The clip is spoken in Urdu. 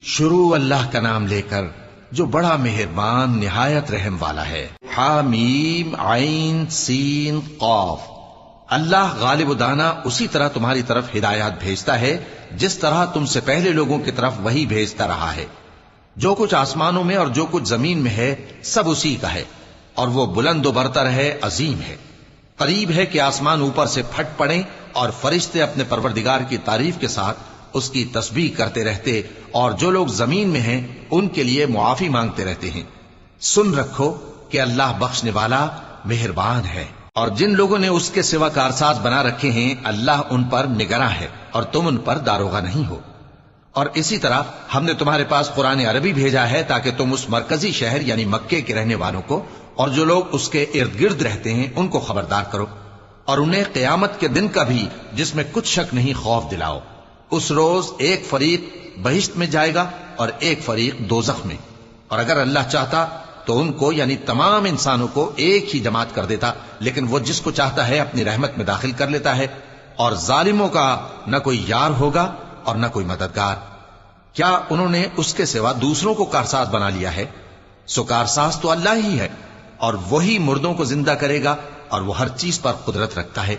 شروع اللہ کا نام لے کر جو بڑا مہربان نہایت رحم والا ہے۔ حامیم عین سین قاف۔ اللہ غالب و دانا اسی طرح تمہاری طرف ہدایات بھیجتا ہے جس طرح تم سے پہلے لوگوں کی طرف وہی بھیجتا رہا ہے۔ جو کچھ آسمانوں میں اور جو کچھ زمین میں ہے سب اسی کا ہے، اور وہ بلند و برتر ہے، عظیم ہے۔ قریب ہے کہ آسمان اوپر سے پھٹ پڑیں اور فرشتے اپنے پروردگار کی تعریف کے ساتھ اس کی تسبیح کرتے رہتے، اور جو لوگ زمین میں ہیں ان کے لیے معافی مانگتے رہتے ہیں۔ سن رکھو کہ اللہ بخشنے والا مہربان ہے۔ اور جن لوگوں نے اس کے سوا کارساز بنا رکھے ہیں اللہ ان پر نگراں ہے اور تم ان پر داروغہ نہیں ہو۔ اور اسی طرح ہم نے تمہارے پاس قرآن عربی بھیجا ہے تاکہ تم اس مرکزی شہر یعنی مکے کے رہنے والوں کو اور جو لوگ اس کے ارد گرد رہتے ہیں ان کو خبردار کرو، اور انہیں قیامت کے دن کا بھی جس میں کچھ شک نہیں خوف دلاؤ۔ اس روز ایک فریق بہشت میں جائے گا اور ایک فریق دوزخ میں، اور اگر اللہ چاہتا تو ان کو یعنی تمام انسانوں کو ایک ہی جماعت کر دیتا، لیکن وہ جس کو چاہتا ہے اپنی رحمت میں داخل کر لیتا ہے، اور ظالموں کا نہ کوئی یار ہوگا اور نہ کوئی مددگار۔ کیا انہوں نے اس کے سوا دوسروں کو کارساز بنا لیا ہے؟ سو کارساز تو اللہ ہی ہے، اور وہی مردوں کو زندہ کرے گا اور وہ ہر چیز پر قدرت رکھتا ہے۔